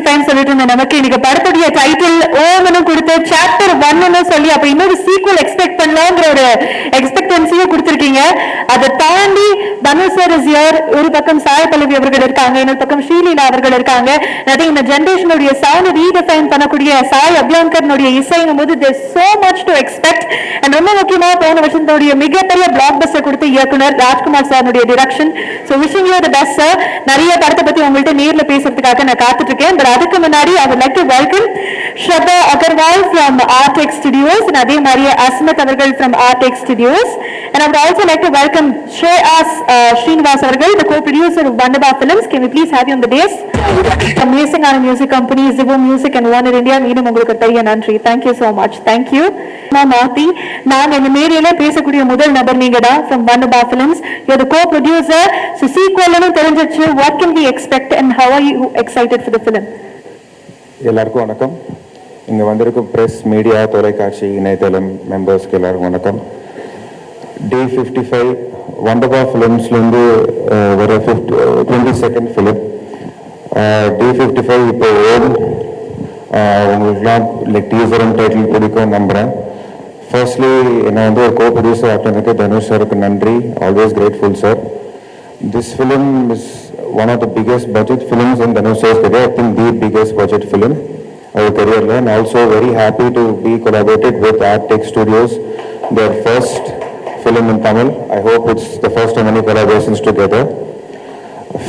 Time சொல்லிட்டு இருந்தேன். நமக்கு இன்னைக்கு படத்துடைய டைட்டில் ஓமனும் கொடுத்து சாப்டர் 1 சொல்லி அப்ப இன்னொரு சீக்வல் எக்ஸ்பெக்ட் பண்ணலாம்ங்கிற ஒரு எக்ஸ்பெக்டன்சியும் கொடுத்திருக்கீங்க. அதை தாண்டி தனுஷ் சார் இஸ் ஹியர். ஒரு பக்கம் சாய் பல்லவி அவர்கள் இருக்காங்க, இன்னொரு பக்கம் ஸ்ரீலீலா அவர்கள் இருக்காங்க. இந்த ஜெனரேஷனுடைய சவுண்ட் ரீடிஃபைன் பண்ணக்கூடிய சாய் அபியங்கர்னுடைய இசைங்கும் போது there's so much to expect. and ரொம்ப முக்கியமா போன வருஷத்தோடைய மிகப்பெரிய பிளாக் பஸ்டர் கொடுத்த இயக்குனர் ராஜ்குமார் சாருடைய direction. So wishing you the best sir. நிறைய படத்தை பத்தி உங்கள்கிட்ட நேர்ல பேசுறதுக்காக நான் காத்துட்டு இருக்கேன். பட் அதுக்கு முன்னாடி I would like to welcome Shraddha Agarwal from Artex Studios and அதே மாதிரியே அஸ்மத் அவர்கள் from Artex Studios. and I would also like to welcome Shreyas Srinivas அவர்கள், the co-producer of Wonderbar Films. Can we please have you on the dais? Amazing ஆன music company Zivo Music and Warner India. மீண்டும் உங்களுக்கு பெரிய நன்றி. Thank you so much. Thank you. மாத்தி நான் இந்த மேடையில பேசக்கூடிய முதல் நபர் நீங்க தான் from Wonderbar Films. You're the co-producer. So sequel தெரிஞ்சிச்சு. What can we expect and how are you excited for the film? எல்லாருக்கும் வணக்கம். இங்கே வந்திருக்கும் ப்ரெஸ், மீடியா, தொலைக்காட்சி, இணையதளம் மெம்பர்ஸ்க்கு எல்லாருக்கும் வணக்கம். D55 வண்டர்பார் ஃபிலிம்ஸ்லேருந்து வர 22nd ஃபிலிம். D55 இப்போ உங்களுக்குலாம் லைக் டீசர் அண்ட் டைட்டில் பிடிக்கும் நம்புகிறேன். ஃபர்ஸ்ட்லி என்னை வந்து ஒரு கோ-ப்ரொடியூசர் ஆக்கினதுக்கு தனுஷ் சாருக்கு நன்றி. Always grateful sir. This film is one of the biggest budget films in Dhanush's career. I think the biggest budget film of his career, and also very happy to be collaborated with Artex Studios, their first film in Tamil. I hope it's the first of many collaborations together.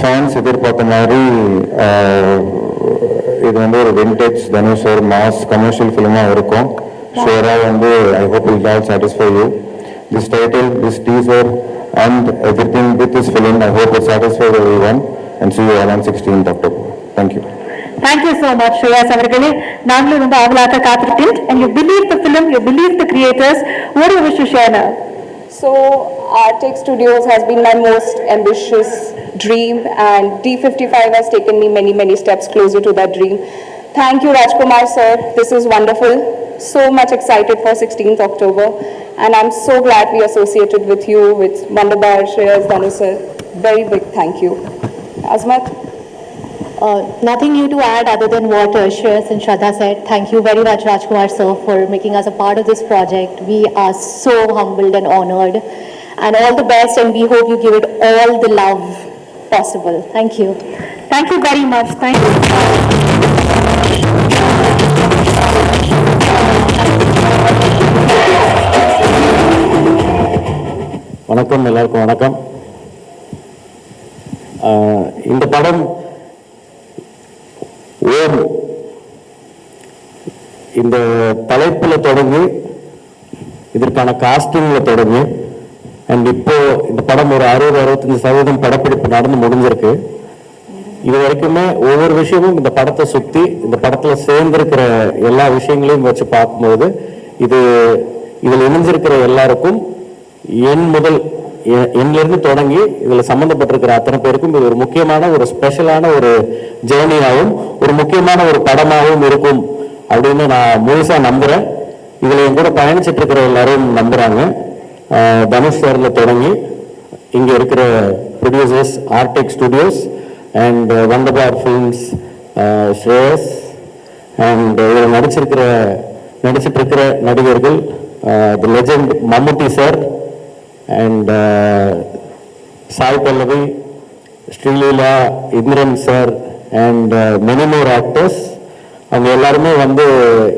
Fans எதிர்பார்த்த மாதிரி இது வந்து ஒரு vintage Dhanush or mass commercial filமாக இருக்கும். ஷுவராக வந்து I hope it will satisfy you. This title, this teaser and everything with this film, I hope it satisfies everyone, and see you all on 16th October. Thank you. Thank you so much, Shreyas அவர்களே. நாங்களும் ரொம்ப ஆவலாக காத்திருக்கேன். And you believe the film, you believe the creators. What do you wish to share now? So, Artex Studios has been my most ambitious dream, and D55 has taken me many steps closer to that dream. Thank you, Rajkumar sir. This is wonderful. So much excited for 16th October, and I'm so glad we associated with you, with Wonderbar, Shreyas, Dhanush sir. Very big thank you. Azmat? Nothing new to add other than what Shreyas and Shraddha said. Thank you very much, Rajkumar sir, for making us a part of this project. We are so humbled and honored, and all the best, and we hope you give it all the love possible. Thank you. Thank you very much. Thank you. வணக்கம், எல்லாருக்கும் வணக்கம். இந்த படம் ஓம் இந்த தலைப்பில் தொடங்கி இதற்கான காஸ்டிங்கில் தொடங்கி அண்ட் இப்போ இந்த படம் ஒரு 60-65% படப்பிடிப்பு நடந்து முடிஞ்சிருக்கு. இது வரைக்குமே ஒவ்வொரு விஷயமும் இந்த படத்தை சுற்றி இந்த படத்தில் சேர்ந்திருக்கிற எல்லா விஷயங்களையும் வச்சு பார்க்கும்போது இதில் இணைஞ்சிருக்கிற எல்லாருக்கும் எண்ணிலிருந்து தொடங்கி இதில் சம்மந்தப்பட்டிருக்கிற அத்தனை பேருக்கும் இது ஒரு முக்கியமான ஒரு ஸ்பெஷலான ஒரு ஜேர்னியாகவும் ஒரு முக்கியமான ஒரு படமாகவும் இருக்கும் அப்படின்னு நான் முழுசாக நம்புகிறேன். இதில் என் கூட பயணிச்சுட்டு இருக்கிற எல்லாரும் நம்புகிறாங்க. தனுஷ் சார்ல தொடங்கி இங்கே இருக்கிற producers Artek Studios and Wunderbar Films, Shreyas and இதில் நடிச்சிட்டு இருக்கிற நடிகர்கள் the legend Mammootty sir and Sai Pallavi, Sreeleela, Indran sir and many more actors. அவங்க எல்லாருமே வந்து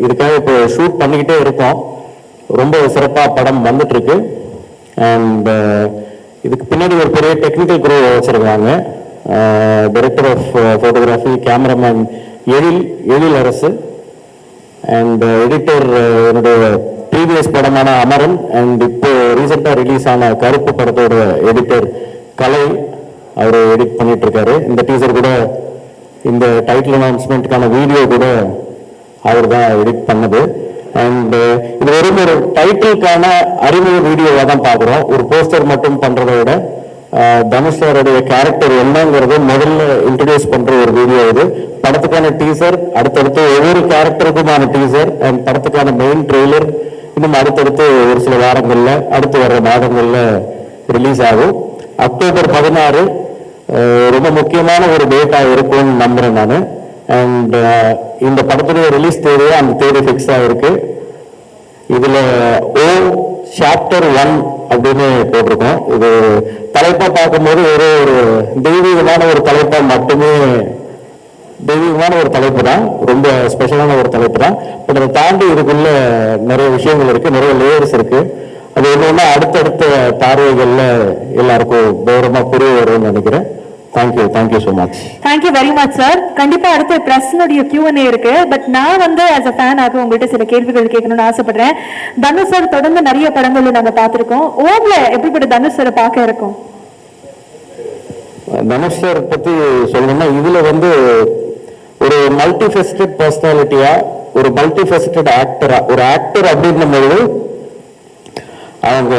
இதுக்காக இப்போ ஷூட் பண்ணிக்கிட்டே இருக்கோம். ரொம்ப சிறப்பாக படம் வந்துட்டுருக்கு. அண்ட் இதுக்கு பின்னாடி ஒரு பெரிய டெக்னிக்கல் குரூ வச்சுருக்காங்க. டைரக்டர் ஆஃப் ஃபோட்டோகிராஃபி, கேமராமேன் எழில் அரசு அண்ட் எடிட்டர் என்னுடைய ப்ரீவியஸ் படமான அமரன் அண்ட் இப்போ ரீசெண்டாக ரிலீஸ் ஆன கருப்பு படத்தோட எடிட்டர் கலை, அவர் எடிட் பண்ணிட்டு இருக்காரு. இந்த டீசர் கூட, இந்த டைட்டில் அனௌன்ஸ்மெண்ட்டுக்கான வீடியோ கூட அவர் தான் எடிட் பண்ணது. அண்ட் இது வெறும் ஒரு டைட்டிலுக்கான அறிமுக வீடியோவாக தான் பார்க்குறோம். ஒரு போஸ்டர் மட்டும் பண்ணுறதை விட தனுஷ் சாருடைய கேரக்டர் என்னங்கிறத முதல்ல இன்ட்ரடியூஸ் பண்ணுற ஒரு வீடியோ இது. படத்துக்கான டீசர், அடுத்தடுத்து ஒவ்வொரு கேரக்டருக்குமான டீசர் அண்ட் படத்துக்கான மெயின் ட்ரெய்லர் இன்னும் அடுத்தடுத்து ஒரு சில வாரங்களில், அடுத்து வர்ற மாதங்களில் ரிலீஸ் ஆகும். அக்டோபர் 16 ரொம்ப முக்கியமான ஒரு டேட்டாக இருக்கும்னு நம்புகிறேன் நான். அண்ட் இந்த படத்துடைய ரிலீஸ் தேதியே அந்த தேதி ஃபிக்ஸ் ஆகிருக்கு. இதுல ஓ சாப்டர் 1 அப்படின்னு போட்டிருக்கோம். இது தலைப்பா பார்க்கும்போது ஒரு தெய்வீகமான ஒரு தலைப்பா மட்டுமே, தெய்வீகமான ஒரு தலைப்பு தான், ரொம்ப ஸ்பெஷலான ஒரு தலைப்பு தான். பட் அதை தாண்டி இதுக்குள்ள நிறைய விஷயங்கள் இருக்கு, நிறைய லேயர்ஸ் இருக்கு. அது ஒன்று அடுத்தடுத்த பார்வைகள்ல எல்லாருக்கும் கௌரவமா புரிய வரும்னு நினைக்கிறேன். Thank you so much. Thank you very much sir. கண்டிப்பா அடுத்த பிரஸ்னுடைய Q&A இருக்கு. பட் நான் வந்து ஆஸ் அ ஃபேனாக உங்கள்கிட்ட சில கேள்விகள் கேட்கணும்னு ஆசைப்படுறேன். தனுஷ் சார் தொடர்ந்து நிறைய படங்கள்ல நாங்க பார்த்திருக்கோம். ஓம்ல எப்படிப்பட்ட தனுஷ் சாரை பார்க்க இருக்கும்? தனுஷ் சார் பத்தி சொல்லணும்னா இதுல வந்து ஒரு மல்டிஃபெஸ்டட் பர்சனாலிட்டியா, ஒரு மல்டிஃபெஸ்டட் ஆக்டரா, ஒரு ஆக்டர் அப்படின்னும்போது அவங்க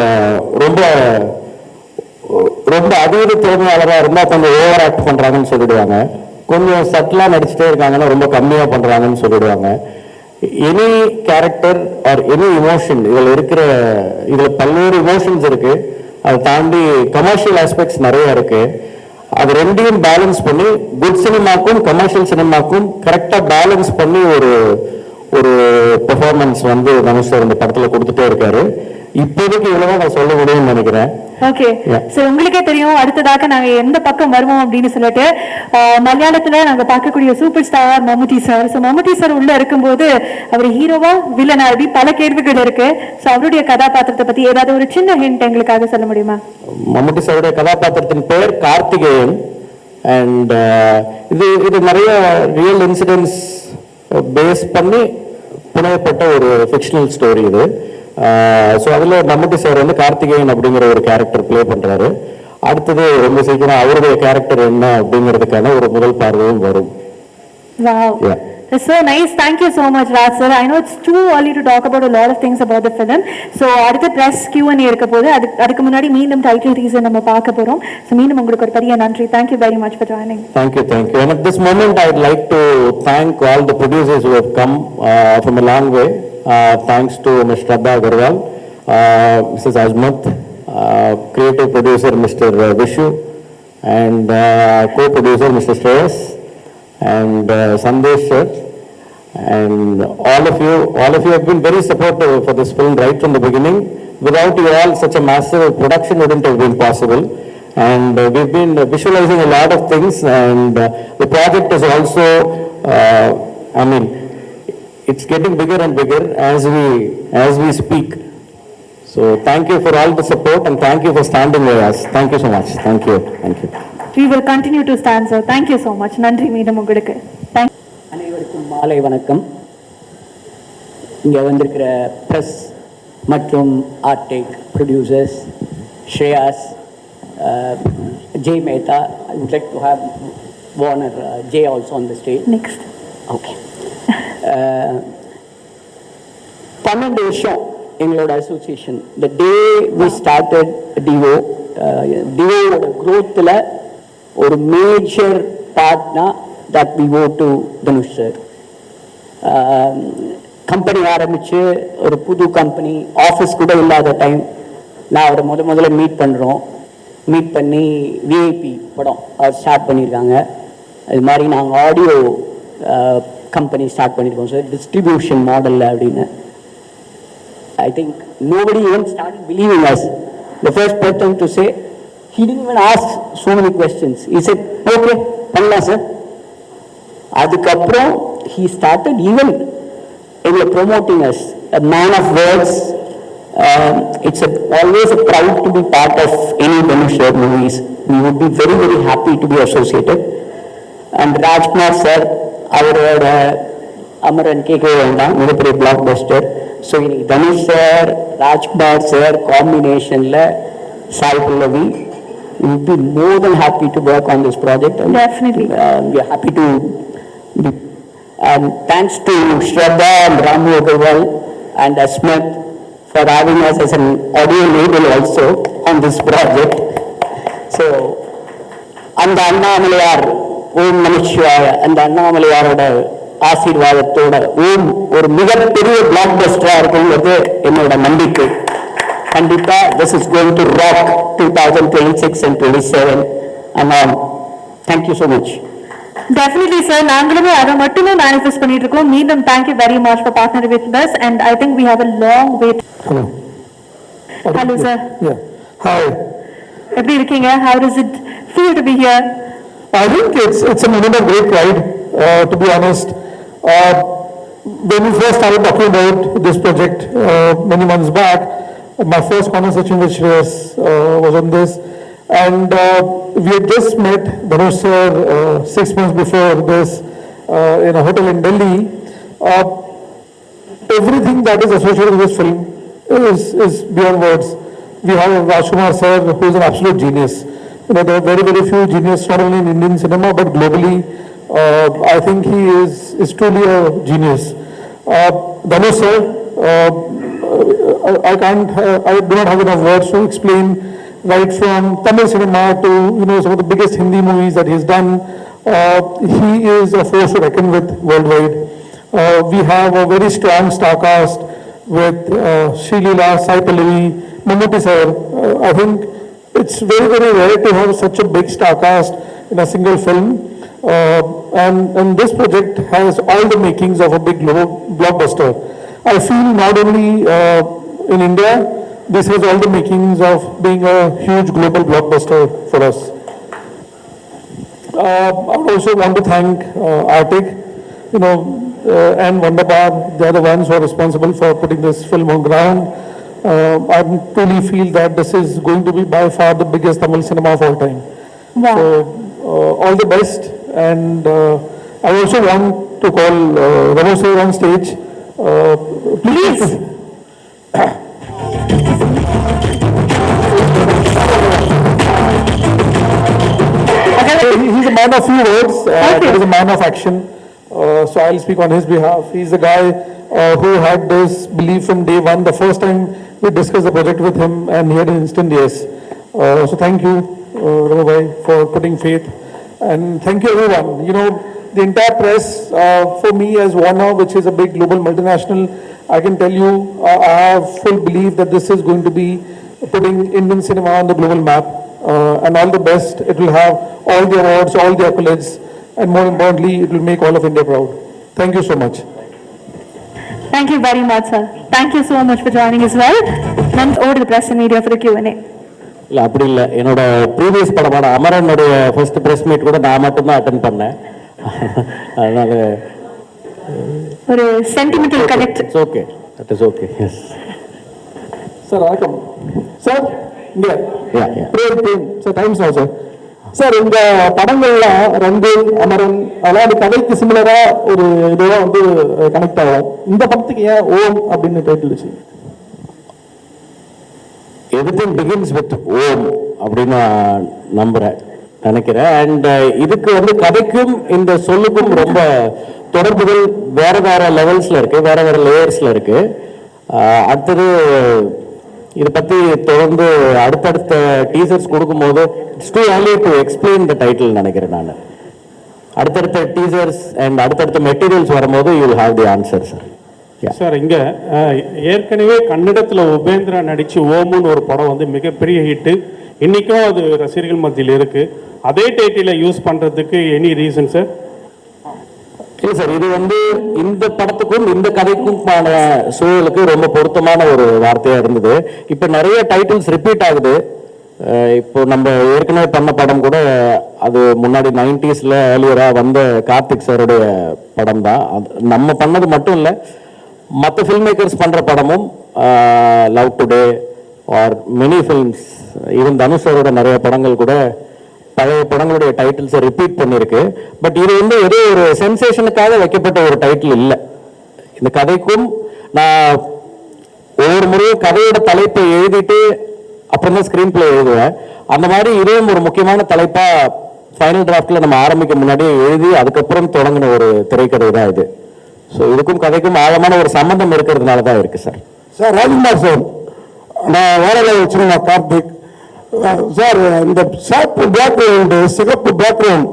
ரொம்ப அதீத திறமையாளராக இருந்தால் கொஞ்சம் ஓவர் ஆக்ட் பண்ணுறாங்கன்னு சொல்லிடுவாங்க. கொஞ்சம் சட்டிலாக நடிச்சுட்டே இருக்காங்கன்னா ரொம்ப கம்மியாக பண்ணுறாங்கன்னு சொல்லிடுவாங்க. Any character or any emotion இதில் பல்வேறு இமோஷன்ஸ் இருக்கு. அதை தாண்டி கமர்ஷியல் ஆஸ்பெக்ட்ஸ் நிறைய இருக்கு. அது ரெண்டையும் பேலன்ஸ் பண்ணி குட் சினிமாக்கும் கமர்ஷியல் சினிமாக்கும் கரெக்டாக பேலன்ஸ் பண்ணி ஒரு பெர்ஃபார்மன்ஸ் வந்து தனுஷ் சார் இந்த படத்தில் கொடுத்துட்டே இருக்காரு. இப்போதைக்கு இவ்வளவு நான் சொல்ல முடியும்னு நினைக்கிறேன். ஓகே சார், உங்களுக்கே தெரியும் அடுத்ததாக நாங்க எந்த பக்கம் வருவோம் அப்படின்னு சொல்லிட்டு. மலையாளத்துல நாங்க பார்க்கக்கூடிய சூப்பர் ஸ்டார் மம்முட்டி சார். ஸோ மம்முட்டி சார் உள்ள இருக்கும்போது அவர் ஹீரோவா வில்லனா அப்படி பல கேள்விகள் இருக்கு. ஸோ அவருடைய கதாபாத்திரத்தை பத்தி ஏதாவது ஒரு சின்ன ஹிண்ட் எங்களுக்காக சொல்ல முடியுமா? மம்முட்டி சாருடைய கதாபாத்திரத்தின் பெயர் கார்த்திகேயன். அண்ட் இது நிறைய ரியல் இன்சிடென்ட்ஸ் பேஸ் பண்ணி புனையப்பட்ட ஒரு ஃபிக்ஷனல் ஸ்டோரி இது. ஸோ அதில் மம்முட்டி சார் வந்து கார்த்திகேயன் அப்படிங்கிற ஒரு கேரக்டர் பிளே பண்ணுறாரு. அடுத்தது ரொம்ப சீக்கிரம் அவருடைய கேரக்டர் என்ன அப்படிங்கிறதுக்கான ஒரு முதல் பார்வையும் வரும். Wow. Yeah. That's so nice. Thank you so much, Raj sir. I know it's too early to talk about a lot of things about the film. So அடுத்த press Q&A இருக்க போது அதுக்கு முன்னாடி மீண்டும் டைட்டில் டீசர் நம்ம பார்க்க போறோம். So மீண்டும் உங்களுக்கு ஒரு பெரிய நன்றி. Thank you very much for joining. Thank you. And at this moment I'd like to thank all the producers who have come from a long way. Thanks to Ms. Shraddha Agarwal, Mrs. Azmat, creative producer Mr. Vishu, and co-producer Mr. Shreyas, and Sandesh sir, and all of you have been very supportive for this film right from the beginning. Without you all, such a massive production wouldn't have been possible. And we've been visualizing a lot of things, and the project is also, it's getting bigger and bigger as we speak. So thank you for all the support, and thank you for standing with us. Thank you so much. Thank you. We will continue to stand, sir. Thank you so much. நன்றி மீண்டும் உங்களுக்கு. அனைவருக்கும் மாலை வணக்கம். இங்கே வந்திருக்கிற press மற்றும் Artech producers Shreyas, Jai Mehta. I would like to have Warner Jay also on the stage. Next. Okay. 12 வருஷம் எங்களோட அசோசியேஷன். The day we started DIVO, DIVOவோட growthல ஒரு மேஜர் பார்ட்னா that we go to Dhanush sir. Company ஆரம்பித்து ஒரு புது கம்பெனி, ஆஃபீஸ் கூட இல்லாத டைம் நான் அவரை முதல்ல மீட் பண்ணி விஐபி படம் அவர் ஸ்டார்ட் பண்ணியிருக்காங்க. அது மாதிரி நாங்கள் ஆடியோ கம்பெனி ஸ்டார்ட் பண்ணியிருக்கோம் சார், டிஸ்ட்ரிபியூஷன் மாடலில் அப்படின்னு. I think nobody even started believing us. The first person to say, he didn't even ask so many questions. He said, okay, பண்ணலாம் சார். அதுக்கப்புறம் he started even promoting us, a man of words. It's always a proud to be part of any Dhanush sir movies. We would be very, very happy to be associated. And Rajkumar sir, அவரோட அமரன் கேட்கவே வேண்டாம், மிகப்பெரிய black Bastar. So இன்னைக்கு Dhanush sir, Rajkumar sir காம்பினேஷனில் Sai Pallavi, we would be more than happy to work on this project. Definitely. We are happy to be, and thanks to Shraddha and Ramu Agarwal and Asmat for having us as an audio label also on this project. So, அந்த அண்ணாமலையார், ஓம் நமச்சிவாய, அந்த அண்ணாமலையாரோட ஆசீர்வாதத்தோட ஓம் ஒரு மிகப்பெரிய black பஸ்டரா இருக்குங்கிறது என்னோட நம்பிக்கை. கண்டிப்பா this is going to rock 2026 and 27 and on. Thank you so much. Definitely, sir. நாங்களுமே அதை மட்டுமே manifest பண்ணிட்டு இருக்கோம். மீண்டும் thank you very much for partnering with us, and I think we have a long way. Hello. Hello, sir. Yeah. Hi. எப்படி இருக்கீங்க? How does it feel to be here? I think it's a moment of great pride, to be honest. When we first started talking about this project many months back, my first conversation with Shreyas was on this, and we had just met Dhanush sir 6 months before this in a hotel in Delhi. Everything that is associated with this film is beyond words. We have Rajkumar sir, who is an absolute genius. You know, there are very, very few geniuses, not only in Indian cinema, but globally. I think he is truly a genius. Dhanush sir, I do not have enough words to explain, right from Tamil cinema to, you know, some of the biggest Hindi movies that he's done. He is a force to reckon with worldwide. We have a very strong star cast with Sri Leela, Sai Pallavi, Mammootty sir. I think it's very, very rare to have such a big star cast in a single film. And this project has all the makings of a big global blockbuster. I feel not only in India, this has all the makings of being a huge global blockbuster for us. I also want to thank Arctic, you know, and Wonderbar. They are the ones who are responsible for putting this film on ground. I truly feel that this is going to be by far the biggest Tamil cinema of all time. Wow. So, all the best. And I also want to call Ramo sir on stage. Please. He's a man of few words, Okay. he is a man of action, so I'll speak on his behalf. He's the guy who had this belief from day one, the first time we discussed the project with him, and he had an instant yes. So thank you, Rama bhai, for putting faith, and thank you everyone. You know, the entire press, for me as Warner, which is a big global multinational, I can tell you, I have full belief that this is going to be putting Indian cinema on the global map. And all the best. It will have all the awards, all the accolades, and more importantly, it will make all of India proud. Thank you so much. Thank you very much, sir. Thank you so much for joining as well. Now over to the press and media for the Q&A. இல்லை அப்படி இல்லை, என்னோட previous படமான அமரனுடைய first press meet கூட நான் மட்டும்தான் attend பண்ணேன். அதனால ஒரு sentimental connect. It's okay, that is okay. Yes sir வணக்கம் சார். இங்க yeah yeah Prem sir, Times Now sir. Sir, இந்த படங்கள்ல ரங்கூன், அமரன் அதெல்லாம் அந்த கதைக்கு சிமிலரா ஒரு இதெல்லாம் வந்து கனெக்ட் ஆகும். இந்த படத்துக்கு ஏன் ஓம் அப்படின்னு டைட்டில் வச்சு? எவ்ரிதிங் பிகின்ஸ் வித் ஓம் அப்படின்னு நான் நம்புறேன், நினைக்கிறேன். அண்ட் இதுக்கு வந்து கதைக்கும் இந்த சொல்லுக்கும் ரொம்ப தொடர்புகள் வேற வேற லெவல்ஸ்ல இருக்கு, வேற வேற லேயர்ஸ்ல இருக்கு. அடுத்தது இதை பத்தி தொடர்ந்து அடுத்தடுத்த டீசர்ஸ் கொடுக்கும்போது it's too early to explain the title நினைக்கிறேன் நான். அடுத்தடுத்த டீசர்ஸ் அண்ட் அடுத்தடுத்த மெட்டீரியல்ஸ் வரும்போது you will have the answer sir. Sir, இங்கே ஏற்கனவே கன்னடத்தில் உபேந்திரா நடித்து ஓமுன்னு ஒரு படம் வந்து மிகப்பெரிய ஹிட்டு. இன்றைக்கும் அது ரசிகர்கள் மத்தியில் இருக்குது. அதே டைட்டிலை யூஸ் பண்ணுறதுக்கு எனி ரீசன் சார்? இல்லை சார், இது வந்து இந்த படத்துக்கும் இந்த கதைக்குமான சூழலுக்கு ரொம்ப பொருத்தமான ஒரு வார்த்தையாக இருந்தது. இப்போ நிறைய டைட்டில்ஸ் ரிப்பீட் ஆகுது. இப்போ நம்ம ஏற்கனவே பண்ண படம் கூட அது முன்னாடி 90s ஏர்லியராக வந்த கார்த்திக் சாருடைய படம் தான். நம்ம பண்ணது மட்டும் இல்லை, மற்ற ஃபில்ம் மேக்கர்ஸ் பண்ணுற படமும் love today are many films, even Dhanush சாரோட நிறைய படங்கள் கூட பழைய படங்களுடைய டைட்டில்ஸை ரிப்பீட் பண்ணியிருக்கு. பட் இது வந்து ஏதோ ஒரு சென்சேஷனுக்காக வைக்கப்பட்ட ஒரு டைட்டில் இல்லை. இந்த கதைக்கும் நான் ஒவ்வொரு முறையும் கதையோட தலைப்பை எழுதிட்டு அப்புறம் தான் ஸ்க்ரீன் பிளே எழுதுவேன். அந்த மாதிரி இதுவும் ஒரு முக்கியமான தலைப்பா ஃபைனல் டிராஃப்ட்ல நம்ம ஆரம்பிக்க முன்னாடியே எழுதி அதுக்கப்புறம் தொடங்கின ஒரு திரைக்கதை தான் இது. ஸோ இதுக்கும் கதைக்கும் ஆழமான ஒரு சம்பந்தம் இருக்கிறதுனால தான் இருக்கு சார். சார், ராஜ்குமார் சார், நான் வேலையில் வச்சுருந்தேன் கார்த்திக் சார். இந்த சிவப்பு பேக்ரவுண்டு, சிகப்பு பேக்ரவுண்ட்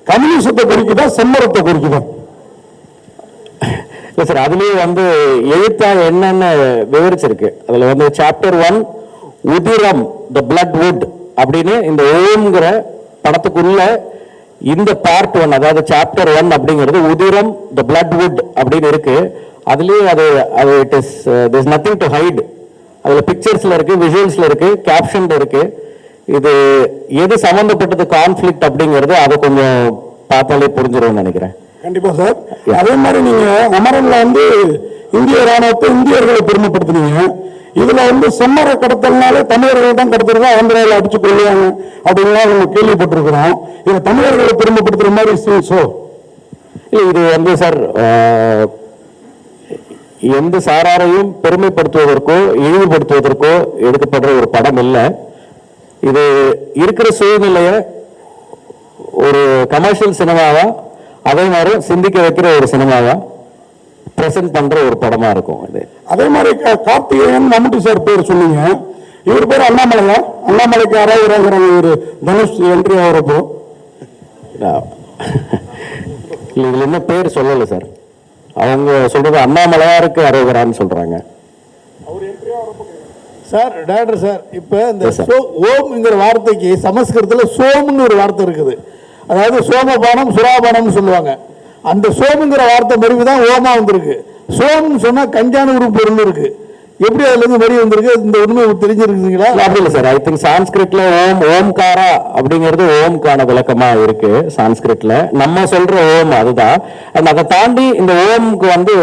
கம்யூனிசத்தை குறிக்குதா செம்மரத்தை குறிக்குதா? இல்லை சார், அதுலேயே வந்து எழுத்தா என்னன்னு விவரிச்சிருக்கு. அதில் வந்து சாப்டர் 1 உதிரம் த பிளட் வுட் அப்படின்னு இந்த ஓம்ங்கிற படத்துக்குள்ள இந்த பார்ட் 1 அதாவது சாப்டர் 1 அப்படிங்கிறது உதிரம் த bloodwood அப்படின்னு இருக்கு. அதுலயே அது it is there is nothing to hide. அதுல பிக்சர்ஸ்ல இருக்கு, விஷுவல்ஸ்ல இருக்கு, கேப்ஷன்ல இருக்கு. இது எது சம்பந்தப்பட்டது கான்ஃபிளிக்ட் அப்படிங்கிறது அதை கொஞ்சம் பார்த்தாலே புரிஞ்சிரும்னு நினைக்கிறேன். கண்டிப்பா சார். அதே மாதிரி நீங்க அமரன்ல வந்து இந்திய ராணுவத்தை இந்தியர்களை பெருமைப்படுத்தினீங்க. இதுல வந்து செம்மர கடத்தல்னாலே தமிழர்கள் தான் கடத்துறதா ஆந்திராவில் அடிச்சு கொள்ளுவாங்க அப்படின்லாம் நம்ம கேள்விப்பட்டிருக்கிறோம். இதுல தமிழர்களை பெருமைப்படுத்துற மாதிரி சோ இல்லை, இது வந்து சார் எந்த சாராரையும் பெருமைப்படுத்துவதற்கோ இழிவுபடுத்துவதற்கோ எடுக்கப்படுற ஒரு படம் இல்லை. இது இருக்கிற சூழ்நிலைய ஒரு கமர்ஷியல் சினிமாவா அதே மாதிரி சிந்திக்க வைக்கிற ஒரு சினிமாவா பிரசன்ட் பண்ற ஒரு படமா இருக்கும் இது. அதே மாதிரி கார்த்திகேயன் மம்முட்டி சார் பேர் சொன்னீங்க. இவர் பேர் அண்ணாமலையா? அண்ணாமலைக்கு யாராவது ஒரு தனுஷ் என்ட்ரி ஆகிறப்போ இதுல என்ன பேர் சொல்லல சார். அவங்க சொல்றது அண்ணாமலையாருக்கு அரோகரான்னு சொல்றாங்க. சார் டைரக்டர் சார், இப்போ இந்த ஓம்ங்கிற வார்த்தைக்கு சமஸ்கிருதத்தில் சோம்னு ஒரு வார்த்தை இருக்குது. அதாவது சோமபானம் சுராபானம்னு சொல்லுவாங்க. அந்த சோமுங்கிற வார்த்தை மறுபடி தான் ஓமா வந்திருக்கு. சோம்னு சொன்னால் கஞ்சான ஒரு பொருள் இருக்கு. எப்படி அதுல இருந்து வெளியே வந்திருக்கு? இந்த உண்மை தெரிஞ்சிருக்குங்களா? அப்படி இல்லை சார். ஐ திங்க் சான்ஸ்கிரிட்ல ஓம்காரா அப்படிங்கிறது ஓம்கான விளக்கமா இருக்கு சான்ஸ்கிரிட்ல. நம்ம சொல்ற ஓம் அதுதான். அதை தாண்டி இந்த ஓம்க்கு வந்து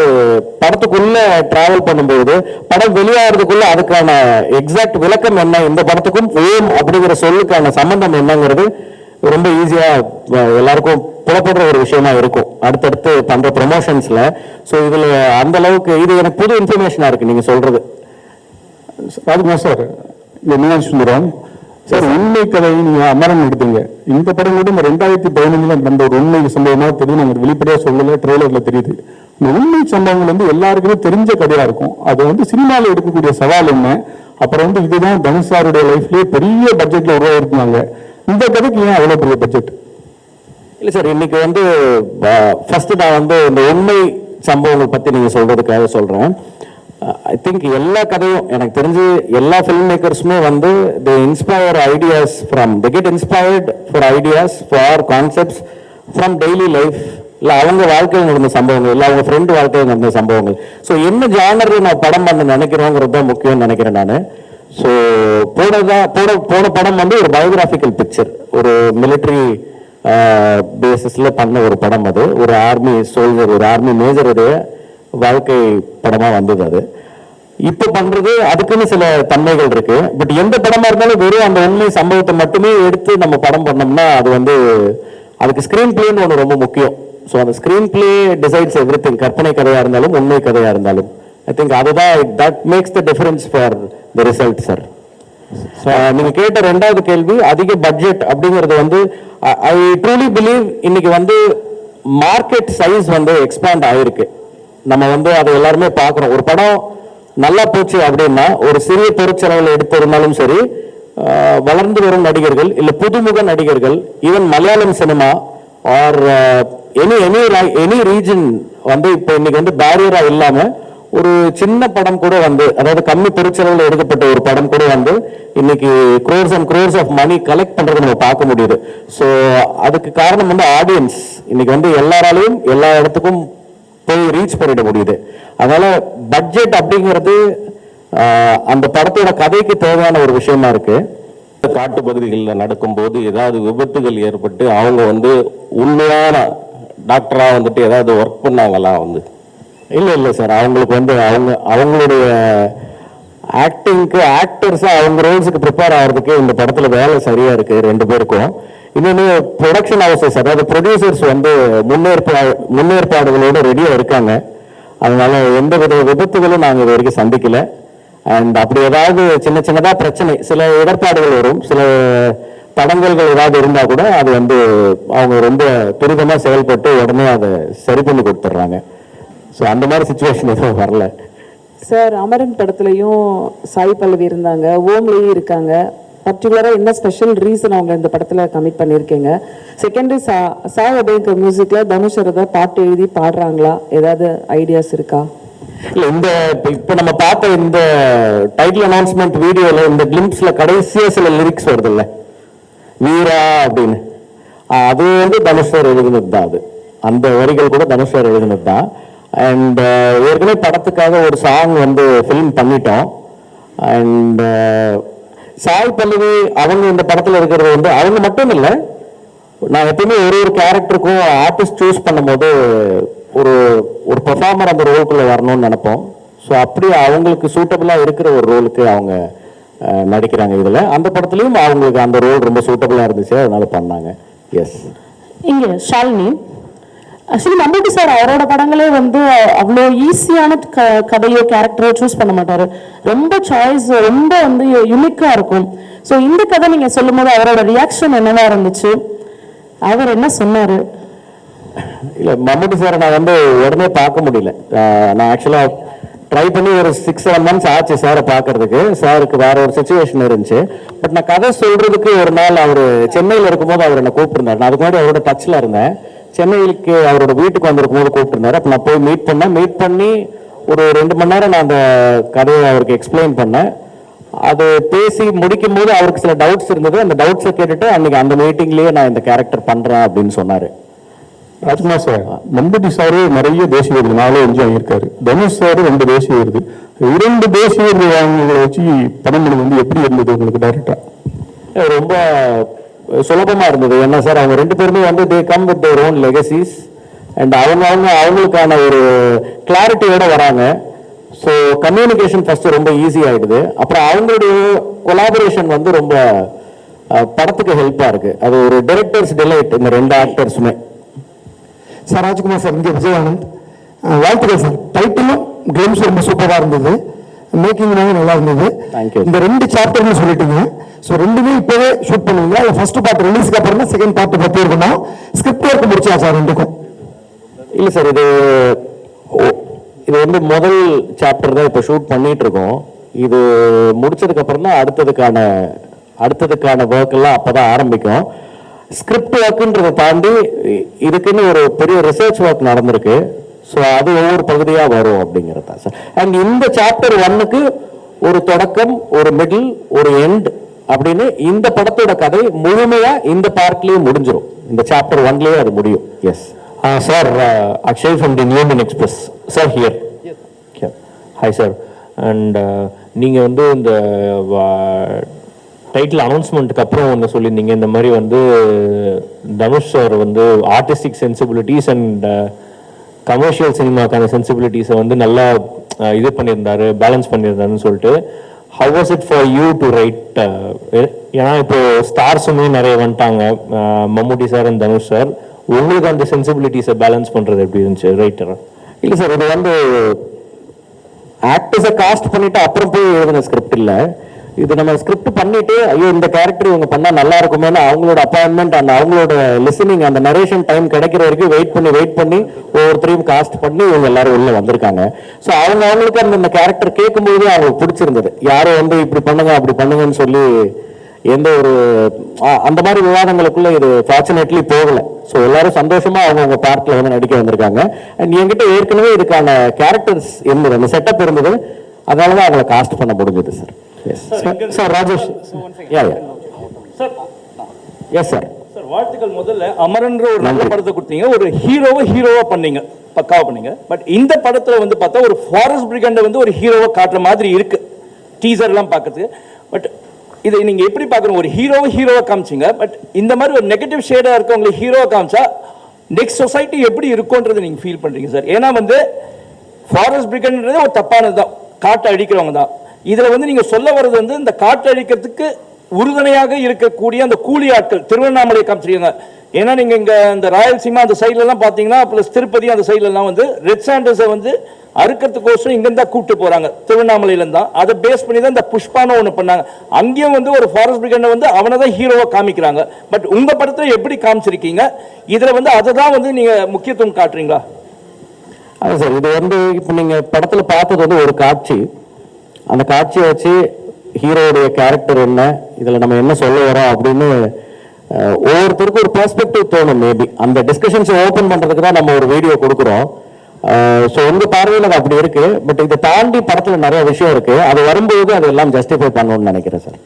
படத்துக்குள்ள டிராவல் பண்ணும்போது படம் வெளியாகிறதுக்குள்ள அதுக்கான எக்ஸாக்ட் விளக்கம் என்ன, இந்த படத்துக்கும் ஓம் அப்படிங்கிற சொல்லுக்கான சம்பந்தம் என்னங்கிறது ரொம்ப ஈஸியா எல்லாருக்கும் புலப்படுற ஒரு விஷயமா இருக்கும் அடுத்தடுத்து பண்ற ப்ரொமோஷன்ஸ்ல. ஸோ இதுல அந்த அளவுக்கு இது எனக்கு புது இன்ஃபர்மேஷனா இருக்கு நீங்க சொல்றது. ராஜ்குமார் சார், இந்த மீனாட்சி சுந்தரம் சார், உண்மை கதை நீங்க அமரன் எடுத்தீங்க. இந்த படம் கூட இந்த 2015 நடந்த ஒரு உண்மை சம்பவமா தெரியும். நாங்கள் வெளிப்படையா சொல்லல, ட்ரெய்லர்ல தெரியுது. இந்த உண்மை சம்பவங்கள் வந்து எல்லாருக்குமே தெரிஞ்ச கதையா இருக்கும். அது வந்து சினிமாவில் எடுக்கக்கூடிய சவால் என்ன, அப்புறம் வந்து இதுதான் தனுஷ் சாருடைய லைஃப்லயே பெரிய பட்ஜெட்ல உருவாயிருந்தாங்க. இந்த கதைக்கு ஏன் அவ்வளவு பெரிய பட்ஜெட்? இல்லை சார், இன்னைக்கு வந்து ஃபர்ஸ்ட் நான் வந்து இந்த உண்மை சம்பவங்கள் பத்தி நீங்க சொல்றதுக்காக சொல்றேன். ஐ திங்க் எல்லா கதையும் எனக்கு தெரிஞ்சு எல்லா ஃபில்ம் மேக்கர்ஸுமே வந்து they inspire ideas from they get inspired for ideas for concepts from daily life. இல்லை அவங்க வாழ்க்கையில் நடந்த சம்பவங்கள், இல்லை அவங்க ஃப்ரெண்டு வாழ்க்கையில் நடந்த சம்பவங்கள். ஸோ என்ன ஜானரில் நான் படம் பண்ண நினைக்கிறோங்கிறது தான் முக்கியம்னு நினைக்கிறேன் நான். ஸோ போன படம் வந்து ஒரு பயோகிராபிக்கல் பிக்சர், ஒரு மிலிட்ரி பேசிஸ்ல பண்ண ஒரு படம். அது ஒரு ஆர்மி சோல்ஜர், ஒரு ஆர்மி மேஜருடைய வாழ்க்கை படமா வந்தது. அது இப்ப பண்றது அதுக்குன்னு சில தன்மைகள் இருக்கு. பட் எந்த படமா இருந்தாலும் வெறும் அந்த உண்மை சம்பவத்தை மட்டுமே எடுத்து நம்ம படம் பண்ணோம்னா அது வந்து அதுக்கு ஸ்கிரீன் பிளேன்னு ஒன்று ரொம்ப முக்கியம். ஸோ அந்த screen play decides every thing. கற்பனை கதையா இருந்தாலும் உண்மை கதையா இருந்தாலும் ஐ திங்க் அதுதான் that makes the difference for the result sir. நீங்க கேட்ட ரெண்டாவது கேள்வி, அதிக பட்ஜெட் அப்படிங்கிறது வந்து ஐ ட்ரூலி பிலீவ் இன்னைக்கு வந்து மார்க்கெட் சைஸ் வந்து எக்ஸ்பேண்ட் ஆயிருக்கு. நம்ம வந்து அதை எல்லாருமே பார்க்குறோம். ஒரு படம் நல்லா போச்சு அப்படின்னா ஒரு சிறிய பொருட்செலவில் எடுத்திருந்தாலும் சரி, வளர்ந்து வரும் நடிகர்கள் இல்லை புதுமுக நடிகர்கள், even Malayalam cinema or any region வந்து இப்போ இன்னைக்கு வந்து பேரியரா இல்லாம ஒரு சின்ன படம் கூட வந்து, அதாவது கம்மி பொருட்செலவில் எடுக்கப்பட்ட ஒரு படம் கூட வந்து இன்னைக்கு crores and crores of money collect பண்றது நம்ம பார்க்க முடியுது. ஸோ அதுக்கு காரணம் வந்து ஆடியன்ஸ் இன்னைக்கு வந்து எல்லாராலையும் எல்லா இடத்துக்கும் போய் ரீச் பண்ணிட முடியுது. அதனால பட்ஜெட் அப்படிங்கிறது அந்த படத்தோட கதைக்கு தேவையான ஒரு விஷயமா இருக்கு. காட்டு பகுதிகளில் நடக்கும்போது ஏதாவது விபத்துகள் ஏற்பட்டு அவங்க வந்து உண்மையான டாக்டரா வந்துட்டு ஏதாவது ஒர்க் பண்ணாங்களா? வந்து இல்லை சார், அவங்களுக்கு வந்து அவங்களுடைய ஆக்டிங்க்கு ஆக்டர்ஸாக அவங்க ரோல்ஸுக்கு ப்ரிப்பேர் ஆகிறதுக்கு இந்த படத்தில் வேலை சரியாக இருக்குது ரெண்டு பேருக்கும். இன்னொன்று ப்ரொடக்ஷன் ஹவுசஸ், அதாவது ப்ரொடியூசர்ஸ் வந்து முன்னேற்பாடுகளோடு ரெடியாக இருக்காங்க. அதனால எந்த வித விபத்துகளும் நாங்கள் இது வரைக்கும் சந்திக்கலை. அண்ட் அப்படி ஏதாவது சின்னதாக பிரச்சனை, சில இடர்பாடுகள் வரும், சில தடங்கல்கள் ஏதாவது இருந்தால் கூட அது வந்து அவங்க ரொம்ப துரிதமாக செயல்பட்டு உடனே அதை சரி பண்ணி கொடுத்துட்றாங்க. ஸோ அந்த மாதிரி சுச்சுவேஷன் எதுவும் வரல சார். அமரன் படத்துலையும் சாய் பல்லவி இருந்தாங்க, ஓம்லேயும் இருக்காங்க. பர்டிகுலராக என்ன ஸ்பெஷல் ரீசன் அவங்க இந்த படத்தில் கமிட் பண்ணியிருக்கீங்க? செகண்டரி சாய் அபயங்கர் மியூசிக்கில் தனுஷ் ஏதாவது பாட்டு எழுதி பாடுறாங்களா? ஏதாவது ஐடியாஸ் இருக்கா? இல்லை, இப்போ நம்ம பார்த்த இந்த டைட்டில் அனௌன்ஸ்மெண்ட் வீடியோவில் இந்த கிளிம்ஸில் கடைசியாக சில லிரிக்ஸ் வருது இல்லை, வீரா அப்படின்னு, அது வந்து தனுஷ் சார் எழுதினது தான். அது அந்த வரிகள் கூட தனுஷ் சார் எழுதினது தான். அண்ட் ஏற்கனவே படத்துக்காக ஒரு சாங் வந்து ஃபில்ம் பண்ணிட்டோம். அண்ட் சாய் பல்லவி அவங்க இந்த படத்தில் இருக்கிறது வந்து அவங்க மட்டும் இல்லை, நான் எப்பயுமே ஒரு கேரக்டருக்கும் ஆர்டிஸ்ட் சூஸ் பண்ணும்போது ஒரு ஒரு பெர்ஃபார்மர் அந்த ரோலுக்குள்ளே வரணும்னு நினைப்போம். ஸோ அப்படி அவங்களுக்கு சூட்டபிளாக இருக்கிற ஒரு ரோலுக்கு அவங்க நடிக்கிறாங்க. இதில் அந்த படத்துலையும் அவங்களுக்கு அந்த ரோல் ரொம்ப சூட்டபிளாக இருந்துச்சு, அதனால பண்ணாங்க. எஸ். இங்கே ஷாலினி, ஆக்சுவலி மம்பூட்டி சார் அவரோட படங்களே வந்து அவ்வளோ ஈஸியான கதையோ கேரக்டரோ சூஸ் பண்ண மாட்டார். ரொம்ப சாய்ஸ் ரொம்ப வந்து யூனிக்காக இருக்கும். ஸோ இந்த கதை நீங்கள் சொல்லும் போது அவரோட ரியாக்ஷன் என்னவா இருந்துச்சு, அவர் என்ன சொன்னார்? இல்லை, மம்பூட்டி சாரை நான் வந்து உடனே பார்க்க முடியல. நான் ஆக்சுவலாக ட்ரை பண்ணி ஒரு 6-7 months ஆச்சு சாரை பார்க்கறதுக்கு. சாருக்கு வேற ஒரு சுச்சுவேஷன் இருந்துச்சு. பட் நான் கதை சொல்றதுக்கு ஒரு நாள் அவர் சென்னையில் இருக்கும்போது அவர் என்னை கூப்பிட்டுருந்தார். நான் அதுக்கு முன்னாடி அவரோட டச்சில் இருந்தேன். சென்னைக்கு அவரோட வீட்டுக்கு வந்திருக்கும் போது கூப்பிட்டுருந்தாரு. அப்போ நான் போய் மீட் பண்ணி ஒரு 2 மணி நேரம் நான் அந்த கதையை அவருக்கு எக்ஸ்பிளைன் பண்ணேன். அது பேசி முடிக்கும் போது அவருக்கு சில டவுட்ஸ் இருந்தது. அந்த டவுட்ஸை கேட்டுட்டு அன்னைக்கு அந்த மீட்டிங்லேயே நான் இந்த கேரக்டர் பண்ணுறேன் அப்படின்னு சொன்னார். ராஜ்குமார் சார், மம்பட்டி சாரு நிறைய தேசிய விருது 4-5 வாங்கியிருக்காரு. தனுஷ் சார் 2 தேசிய விருது. 2 தேசிய விருது வாங்கினதை வச்சு படம் பண்ணது வந்து எப்படி இருந்தது உங்களுக்கு டைரக்டா? ரொம்ப சுலபமா இருந்தது. என்ன சார், அவங்க 2 பேருமே வந்து they come with their own legacies and அவங்களுக்கான ஒரு கிளாரிட்டியோட வராங்க. ஸோ கம்யூனிகேஷன் ஃபர்ஸ்ட் ரொம்ப ஈஸி ஆயிடுது. அப்புறம் அவங்களுடைய கொலாபரேஷன் வந்து ரொம்ப படத்துக்கு ஹெல்ப்பா இருக்கு. அது ஒரு டைரக்டர்ஸ் டிலைட் இந்த 2 ஆக்டர்ஸுமே. சார் ராஜ்குமார் சார், இங்கே விஜயானந்த், வாழ்த்துக்கள் சார். டைட்டிலும் கிளிம்ஸ் ரொம்ப சூப்பராக இருந்தது, மேக்கிங் நல்லா இருந்தது. இந்த 2 சாப்டர்னு சொல்லிட்டீங்க. ஸோ 2மே இப்போவே ஷூட் பண்ணுவீங்க? இல்லை ஃபர்ஸ்ட் பார்ட் ரிலீஸ்க்கு அப்புறம் தான் செகண்ட் பார்ட் பற்றி இருக்கணும்? ஸ்கிரிப்ட் ஒர்க் முடிச்சா சார் 2க்கும்? இல்லை சார், இது வந்து முதல் சாப்டர் தான் இப்போ ஷூட் பண்ணிட்டு இருக்கோம். இது முடிச்சதுக்கு அப்புறம் தான் அடுத்ததுக்கான ஒர்க் எல்லாம் அப்பதான் ஆரம்பிக்கும். ஸ்கிரிப்ட் ஒர்க்குன்றதை தாண்டி இதுக்குன்னு ஒரு பெரிய ரிசர்ச் ஒர்க் நடந்திருக்கு. ஸோ அது ஒவ்வொரு பகுதியாக வரும் அப்படிங்கிறதா சார். அண்ட் இந்த சாப்டர் 1க்கு ஒரு தொடக்கம், ஒரு மிடில், ஒரு எண்ட் அப்படின்னு இந்த படத்தோட கதை முழுமையா இந்த பார்ட்லயும் முடிஞ்சிடும். இந்த சாப்டர் 1லயே அது முடியும். Yes sir, Akshay from the Newman Express sir here. Hi sir. And நீங்கள் வந்து இந்த டைட்டில் அனௌன்ஸ்மெண்ட்டுக்கு அப்புறம் ஒன்று சொல்லியிருந்தீங்க, இந்த மாதிரி வந்து தனுஷ் சார் வந்து ஆர்டிஸ்டிக் சென்சிபிலிட்டிஸ் அண்ட் கமர்ஷியல் சினிமாக்கான சென்சிபிலிட்டிஸை வந்து நல்லா இது பண்ணியிருந்தாரு, பேலன்ஸ் பண்ணியிருந்தாருன்னு சொல்லிட்டு. How was it for you to right? ஏன்னா இப்போ ஸ்டார்ஸுமே நிறைய வந்துட்டாங்க, மம்முட்டி சார் அண்ட் தனுஷ் சார். உங்களுக்கு அந்த சென்சிபிலிட்டிஸை பேலன்ஸ் பண்ணுறது எப்படி இருந்துச்சு ரைட்டர்? இல்லை சார், இது வந்து ஆக்டர்ஸை காஸ்ட் பண்ணிட்டு அப்புறம் போய் எழுதின ஸ்கிரிப்ட் இல்லை. இது நம்ம ஸ்கிரிப்ட் பண்ணிட்டு ஐயோ இந்த கேரக்டர் இவங்க பண்ணா நல்லா இருக்குமேனு அவங்களோட அப்பாயின்மெண்ட் அந்த அவங்களோட லிசனிங் அந்த நரேஷன் டைம் கிடைக்கிற வரைக்கும் வெயிட் பண்ணி ஒவ்வொருத்தரையும் காஸ்ட் பண்ணி இவங்க எல்லாரும் உள்ள வந்திருக்காங்க. ஸோ அவங்களுக்கு அந்த கேரக்டர் கேட்கும்போது அவங்களுக்கு பிடிச்சிருந்தது. யாரும் வந்து இப்படி பண்ணுங்க அப்படி பண்ணுங்கன்னு சொல்லி எந்த ஒரு அந்த மாதிரி விவாதங்களுக்குள்ள இது ஃபார்ச்சுனேட்லி போகல. ஸோ எல்லாரும் சந்தோஷமா அவங்க பார்ட்ல வந்து நடிக்க வந்திருக்காங்க. அண்ட் என்கிட்ட ஏற்கனவே இதுக்கான கேரக்டர்ஸ் இருந்தது, அந்த செட்டப் இருந்தது, அதனாலதான் அவங்களை காஸ்ட் பண்ண முடிஞ்சது sir. Sir Rajesh, yes sir. வாழ்த்துக்கள். முதல்ல அமரன்ற ஒரு நல்ல படத்தை கொடுத்தீங்க, ஒரு ஹீரோவா பண்ணீங்க, பக்காவா பண்ணீங்க. பட் இந்த படத்துல வந்து பார்த்தா ஒரு ஃபாரஸ்ட் பிரிகண்டை வந்து ஒரு ஹீரோவா காட்டுற மாதிரி இருக்கு டீசர் எல்லாம் பார்க்கறதுக்கு. பட் இதை நீங்க எப்படி பார்க்கணும்? ஒரு ஹீரோவா காமிச்சிங்க, பட் இந்த மாதிரி ஒரு நெகட்டிவ் ஷேடா இருக்கவங்களை ஹீரோவா காமிச்சா நெக்ஸ்ட் சொசைட்டி எப்படி இருக்கும்ன்றது நீங்க ஃபீல் பண்றீங்க சார்? ஏன்னா வந்து ஃபாரஸ்ட் பிரிகண்ட்ன்றது ஒரு தப்பானது தான், காட்டை அழிக்கிறவங்க தான். இதுல வந்து நீங்க சொல்ல வர்றது வந்து இந்த காட்டு அழிக்கிறதுக்கு உறுதுணையாக இருக்கக்கூடிய அந்த கூலி ஆட்கள் திருவண்ணாமலை காமிச்சிருக்காங்க. ஏன்னா நீங்க இங்க இந்த ராயல்சீமா அந்த சைட்ல எல்லாம் பாத்தீங்கன்னா, பிளஸ் திருப்பதி அந்த சைட்ல எல்லாம் வந்து ரெட் சாண்டர்ஸை வந்து அறுக்கிறதுக்கோசரம் இங்க இருந்தா கூப்பிட்டு போறாங்க, திருவண்ணாமலையில இருந்தா. அதை பேஸ் பண்ணி தான் இந்த புஷ்பான ஒண்ணு பண்ணாங்க. அங்கேயும் வந்து ஒரு ஃபாரஸ்ட் பிரிகண்டை வந்து அவனை தான் ஹீரோவா காமிக்கிறாங்க. பட் உங்க படத்துல எப்படி காமிச்சிருக்கீங்க? இதுல வந்து அதை தான் வந்து நீங்க முக்கியத்துவம் காட்டுறீங்களா? அதான் சார், இது வந்து இப்போ நீங்க படத்துல பார்த்தது வந்து ஒரு காட்சி. அந்த காட்சியை வச்சு ஹீரோடைய கேரக்டர் என்ன, இதுல நம்ம என்ன சொல்ல வரோம் அப்படின்னு ஒவ்வொருத்தருக்கும் ஒரு பெர்ஸ்பெக்டிவ் தோணும். மேபி அந்த டிஸ்கஷன்ஸை ஓப்பன் பண்றதுக்கு தான் நம்ம ஒரு வீடியோ கொடுக்குறோம். ஸோ உங்க பார்வையில் அது அப்படி இருக்கு. பட் இதை தாண்டி படத்துல நிறைய விஷயம் இருக்கு, அது வரும்போது அது எல்லாம் ஜஸ்டிஃபை பண்ணணும்னு நினைக்கிறேன் சார்.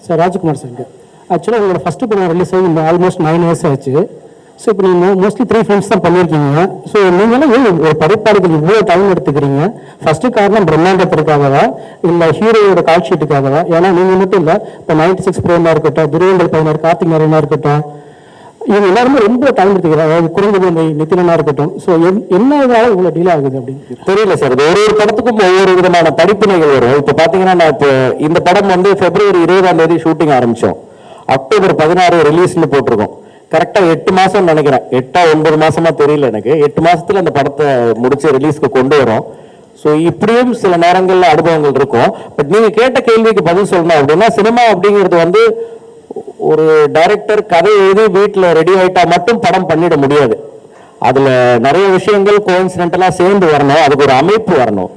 சார் ராஜ்குமார் சார், ஆக்சுவலாக உங்களோட ஃபஸ்ட்டு படம் ரிலீஸ் ஆகி ஆல்மோஸ்ட் 9 years ஆச்சு. ஸோ இப்போ நீங்கள் மோஸ்ட்லி 3 films தான் பண்ணியிருக்கீங்க. ஸோ நீங்களும் ஒரு படைப்பாளிகள் இவ்வளோ டைம் எடுத்துக்கிறீங்க. ஃபஸ்ட்டு காரணம் பிரம்மாண்டத்திற்காகவா இல்லை ஹீரோயோட கால் ஷீட்டுக்காகவா? ஏன்னா நீங்கள் மட்டும் இல்லை, இப்போ 96 பிரேமா இருக்கட்டும், துருவங்கள் பையனர், கார்த்திக் நாராயணா இருக்கட்டும், இவங்க எல்லாருமே ரொம்ப டைம் எடுத்துக்கிறாங்க. அதாவது குறைந்தபட்ச நித்திலனா இருக்கட்டும். ஸோ என்ன இதால இவ்வளோ டிலே ஆகுது அப்படின்னு தெரியல சார். இது ஒரு படத்துக்கும் ஒவ்வொரு விதமான படிப்பினைகள் வரும். இப்போ பார்த்தீங்கன்னா நான் இப்போ இந்த படம் வந்து February 20 ஷூட்டிங் ஆரம்பித்தோம். October 16 ரிலீஸ்னு போட்டிருக்கோம். கரெக்டாக 8 மாதம் நினைக்கிறேன், 8-9 மாசமா தெரியல எனக்கு. 8 மாசத்துல அந்த படத்தை முடிச்சு ரிலீஸ்க்கு கொண்டு வரோம். ஸோ இப்படியும் சில நேரங்களில் அனுபவங்கள் இருக்கும். பட் நீங்கள் கேட்ட கேள்விக்கு பதில் சொல்லணும் அப்படின்னா, சினிமா அப்படிங்கிறது வந்து ஒரு டைரக்டர் கதை எழுதி வீட்டில் ரெடி ஆகிட்டா மட்டும் படம் பண்ணிட முடியாது. அதில் நிறைய விஷயங்கள் கோஇன்சிடென்டலாக சேர்ந்து வரணும், அதுக்கு ஒரு அமைப்பு வரணும்.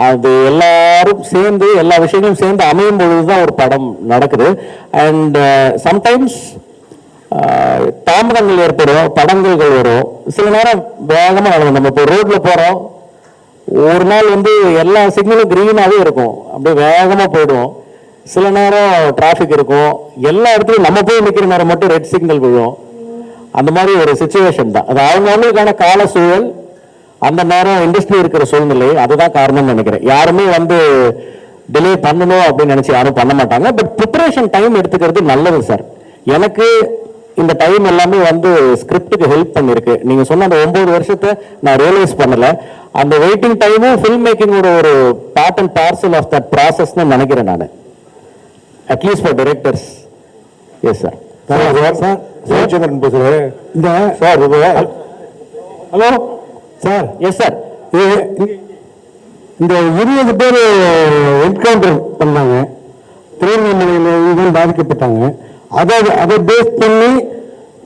அது எல்லாரும் சேர்ந்து எல்லா விஷயங்களும் சேர்ந்து அமையும் பொழுது தான் ஒரு படம் நடக்குது. அண்ட் சம்டைம்ஸ் தாமதங்கள் ஏற்படும், தடங்கல்கள் வரும். சில நேரம் வேகமாக நடக்கும். நம்ம இப்போ ரோட்டில் போகிறோம், ஒரு நாள் வந்து எல்லா சிக்னலும் க்ரீனாகவே இருக்கும், அப்படியே வேகமாக போயிடுவோம். சில நேரம் டிராஃபிக் இருக்கும், எல்லா இடத்துலையும் நம்ம போய் நிற்கிற நேரம் மட்டும் ரெட் சிக்னல் விழும். அந்த மாதிரி ஒரு சுச்சுவேஷன் தான் அது. அவங்கவுங்களுக்கான கால சூழல், அந்த நேரம் இண்டஸ்ட்ரி இருக்கிற சூழ்நிலை, அதுதான் காரணம்னு நினைக்கிறேன். யாருமே வந்து டிலே பண்ணணும் அப்படின்னு நினைச்சு யாரும் பண்ண மாட்டாங்க. பட் ப்ரிப்பரேஷன் டைம் எடுத்துக்கிறது நல்லது சார். எனக்கு இந்த டைம் எல்லாமே வந்து ஸ்கிரிப்டுக்கு ஹெல்ப் பண்ணிருக்கு. நீங்க சொன்ன அந்த 9 வருஷத்தை நான் ரியலைஸ் பண்ணல. அந்த வெயிட்டிங் டைமும் ஃபில்ம் மேக்கிங்கோட ஒரு part and parcel of that ப்ராசஸ்ன்னு நினைக்கிறேன் நான், at least for directors. Yes sir. Sir Jayachandran பேசுகிறேன். இந்த sir hello sir. Yes sir. இந்த 20 பேர் என்கவுண்டர் பண்ணாங்க, திருவண்ணாமலையில் இதுவும் பாதிக்கப்பட்டாங்க. அதை பேஸ் பண்ணி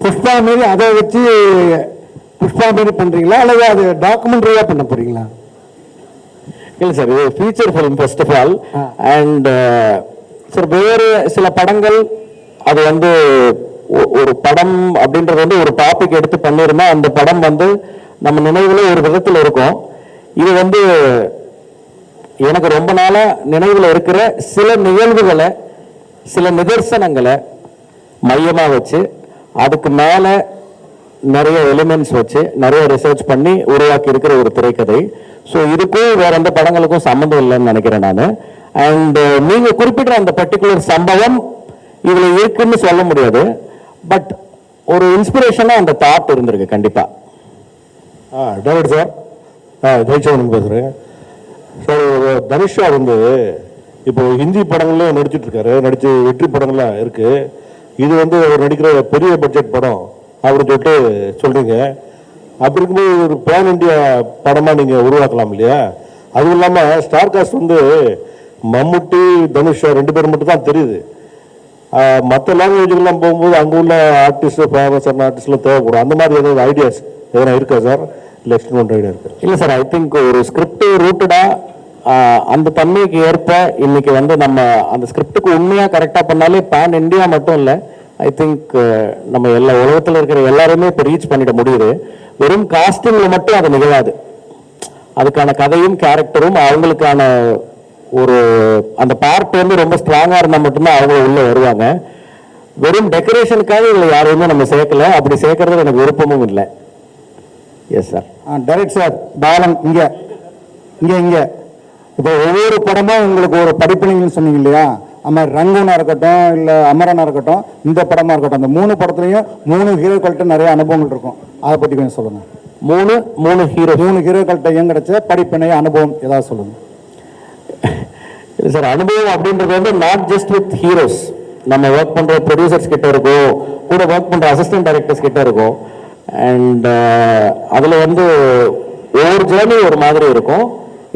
புஷ்பா மாரி அதை வச்சு புஷ்பா மாரி பண்றீங்களா அல்லது அது டாக்குமெண்ட்ரியா பண்ண போறீங்களா? இல்லை சார், இது feature film first of all. And sir வேறு சில படங்கள் அது வந்து ஒரு படம் அப்படின்றது வந்து ஒரு டாபிக் எடுத்து பண்ணிருந்தா அந்த படம் வந்து நம்ம நினைவுல ஒரு விதத்தில் இருக்கும். இது வந்து எனக்கு ரொம்ப நாளா நினைவில் இருக்கிற சில நிகழ்வுகளை, சில நிதர்சனங்களை மையமா வச்சு அதுக்கு மேல நிறைய எலிமெண்ட்ஸ் வச்சு நிறைய ரிசர்ச் பண்ணி உருவாக்கி இருக்கிற ஒரு திரைக்கதை. ஸோ இதுக்கும் வேற எந்த படங்களுக்கும் சம்மந்தம் இல்லைன்னு நினைக்கிறேன் நான். அண்ட் நீங்க குறிப்பிட்ட அந்த பர்டிகுலர் சம்பவம் இதுல இருக்குன்னு சொல்ல முடியாது. பட் ஒரு இன்ஸ்பிரேஷனா அந்த தாட் இருந்திருக்கு கண்டிப்பா. டேவிட் சார், ஜெயச்சந்திரன் பேசுறேன் சார். தனுஷா வந்து இப்போ ஹிந்தி படங்கள்ல நடிச்சிட்டு இருக்காரு, நடிச்சு வெற்றி படங்கள்லாம் இருக்கு. இது வந்து அவர் நடிக்கிற பெரிய பட்ஜெட் படம் அப்படின்னு சொல்லிட்டு சொல்றீங்க. அப்படி இருக்கும்போது ஒரு பேன் இண்டியா படமா நீங்க உருவாக்கலாம் இல்லையா? அதுவும் இல்லாம ஸ்டார் காஸ்ட் வந்து மம்முட்டி, தனுஷா 2 பேர் மட்டும் தான் தெரியுது. மற்ற லாங்குவேஜுக்கெல்லாம் போகும்போது அங்கே உள்ள ஆர்டிஸ்ட், ஃபேமஸ் ஆர்டிஸ்ட்லாம் தேவைப்படும். அந்த மாதிரி ஏதாவது ஐடியாஸ் எதனா இருக்கா சார்? இல்லை எக்ஸ்பெரிமெண்ட் ஐடியா இருக்கு? இல்லை சார், ஐ திங்க் ஒரு ஸ்கிரிப்ட் ரூட்டடா அந்த தன்மைக்கு ஏற்ப இன்னைக்கு வந்து நம்ம அந்த ஸ்கிரிப்டுக்கு உண்மையாக கரெக்டாக பண்ணாலே பேன் இண்டியா மட்டும் இல்லை, ஐ திங்க் நம்ம எல்லா உலகத்தில் இருக்கிற எல்லாருமே இப்போ ரீச் பண்ணிட முடியுது. வெறும் காஸ்டிங்கில் மட்டும் அது நிகழாது. அதுக்கான கதையும் கேரக்டரும் அவங்களுக்கான ஒரு அந்த பார்ட் வந்து ரொம்ப ஸ்ட்ராங்காக இருந்தால் மட்டும்தான் அவங்க உள்ளே வருவாங்க. வெறும் டெக்கரேஷனுக்காக இதில் யாரையுமே நம்ம சேர்க்கல. அப்படி சேர்க்கறது எனக்கு விருப்பமும் இல்லை. Yes sir. Direct sir Balan இங்கே இங்கே இங்கே இப்போ ஒவ்வொரு படமும் உங்களுக்கு ஒரு படிப்பினைன்னு சொன்னீங்க இல்லையா? அமர் ரங்கனா இருக்கட்டும், இல்லை அமரனா இருக்கட்டும், இந்த படமா இருக்கட்டும், அந்த 3 படத்துலையும் 3 ஹீரோக்கள்கிட்ட நிறைய அனுபவங்கள் இருக்கும். அதை பற்றி கொஞ்சம் சொல்லுங்க. 3 ஹீரோக்கள்கிட்ட ஏன் கிடைச்ச படிப்பினை அனுபவம் ஏதாவது சொல்லுங்க. சார், அனுபவம் அப்படின்றது வந்து நாட் ஜஸ்ட் வித் ஹீரோஸ். நம்ம ஒர்க் பண்ற ப்ரொடியூசர்ஸ் கிட்ட இருக்கும், கூட ஒர்க் பண்ற அசிஸ்டன்ட் டைரக்டர்ஸ் கிட்ட இருக்கும். அண்ட் அதுல வந்து ஒவ்வொரு ஜேர்னி ஒரு மாதிரி இருக்கும்.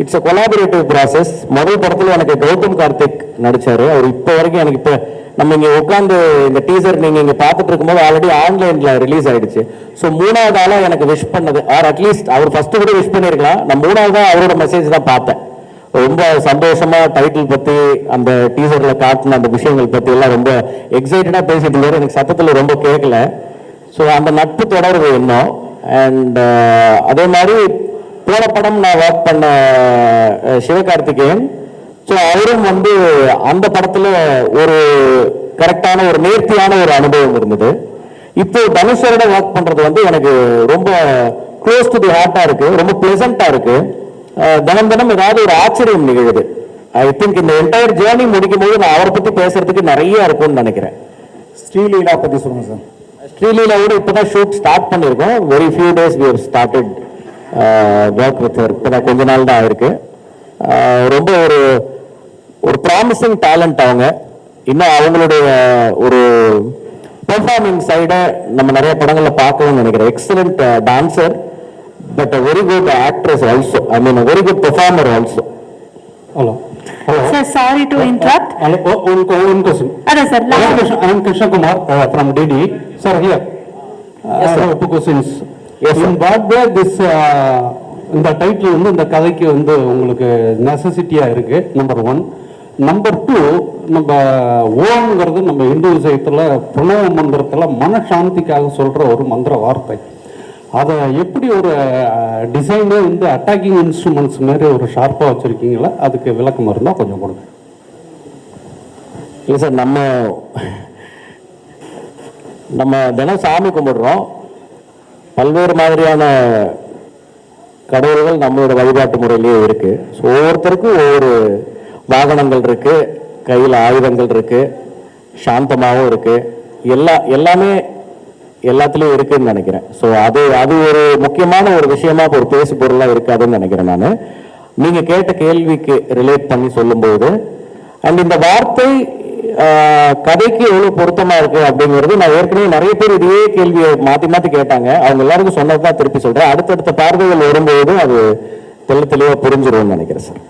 It's a collaborative process. முதல் படத்துல எனக்கு கௌதம் கார்த்திக் நடிச்சாரு. அவர் இப்போ வரைக்கும் எனக்கு இப்போ நம்ம இங்க உட்காந்து இந்த டீசர் நீங்க இங்க பார்த்துட்டு இருக்கும்போது ஆல்ரெடி ஆன்லைன்ல ரிலீஸ் ஆயிடுச்சு. ஸோ 3வது ஆளா எனக்கு விஷ் பண்ணது, ஆர் அட்லீஸ்ட் அவர் ஃபர்ஸ்ட் கூட விஷ் பண்ணிருக்கலாம், நான் 3வது அவரோட மெசேஜ் தான் பார்த்தேன். ரொம்ப சந்தோஷமா டைட்டில் பத்தி அந்த டீசர்ல காட்டின அந்த விஷயங்கள் பத்தி எல்லாம் ரொம்ப எக்ஸைட்டடா பேசிட்டு இருந்தாரு. எனக்கு சத்தத்துல ரொம்ப கேட்கல. ஸோ அந்த நட்பு தொடர்பு இன்னும். அண்ட் அதே மாதிரி போன படம் நான் ஒர்க் பண்ண சிவகார்த்திகேயன், ஸோ அவரும் வந்து அந்த படத்துல ஒரு கரெக்டான ஒரு நேர்த்தியான ஒரு அனுபவம் இருந்தது. இப்போ தனுஷரோட ஒர்க் பண்றது வந்து எனக்கு ரொம்ப க்ளோஸ் டு தி ஹார்ட்டா இருக்கு, ரொம்ப பிளசண்டா இருக்கு. தினம் தினம் ஏதாவது ஒரு ஆச்சரியம் நிகழுது. ஐ திங்க் இந்த என்டையர் ஜேர்னி முடிக்கும் போது நான் அவரை பத்தி பேசுறதுக்கு நிறைய இருக்கும்னு நினைக்கிறேன். ஸ்ரீலீலா பத்தி சொல்லுங்க சார். ஸ்ரீலீலாவோட இப்பதான் ஷூட் ஸ்டார்ட் பண்ணியிருக்கோம். Very few days we have started work with her. இப்பதான் கொஞ்ச நாள் தான் ஆயிருக்கு. ரொம்ப ஒரு ப்ராமிசிங் டேலண்ட் அவங்க. இன்னும் அவங்களுடைய ஒரு பெர்ஃபார்மிங் சைடை நம்ம நிறைய படங்கள்ல பார்க்கணும்னு நினைக்கிறேன். Excellent dancer, but very good actress also. I mean very good performer also. Hello Sir, sorry to interrupt. one question. Ada sir, I am Krishna Kumar from DD. Sir, here. Yes, sir. Two questions. Yes, sir. In what way this இந்த title வந்து இந்த கதைக்கு வந்து உங்களுக்கு நெசசிட்டியா இருக்கு, number 1. Number 2, நம்ம ஓம்ங்கிறது நம்ம இந்து விஷயத்துல பிரணவ மந்திரத்துல மனசாந்திக்காக சொல்ற ஒரு மந்திர வார்த்தை. அதை எப்படி ஒரு டிசைனே வந்து அட்டாக்கிங் இன்ஸ்ட்ருமெண்ட்ஸ் மாதிரி ஒரு ஷார்ப்பாக வச்சுருக்கீங்களா? அதுக்கு விளக்கம் இருந்தால் கொஞ்சம் கொடுங்க. இல்லை சார், நம்ம தினம் சாமி கும்பிடுறோம். பல்வேறு மாதிரியான கடவுள்கள் நம்மளோட வழிபாட்டு முறையிலேயே இருக்கு. ஸோ ஒவ்வொருத்தருக்கும் ஒவ்வொரு வாகனங்கள் இருக்கு, கையில் ஆயுதங்கள் இருக்கு, சாந்தமாகவும் இருக்கு. எல்லாமே எல்லாத்துலேயும் இருக்குன்னு நினைக்கிறேன். ஸோ அது ஒரு முக்கியமான ஒரு விஷயமா ஒரு பேசு பொருளாக இருக்காதுன்னு நினைக்கிறேன் நான். நீங்கள் கேட்ட கேள்விக்கு ரிலேட் பண்ணி சொல்லும்போது அண்ட் இந்த வார்த்தை கதைக்கு எவ்வளோ பொருத்தமாக இருக்கு அப்படிங்கிறது நான் ஏற்கனவே நிறைய பேர் இதே கேள்வியை மாற்றி கேட்டாங்க. அவங்க எல்லாருக்கும் சொன்னது தான் திருப்பி சொல்கிறேன். அடுத்தடுத்த பார்வைகள் வரும்போது அது தெளிவாக புரிஞ்சிரும்னு நினைக்கிறேன் சார்.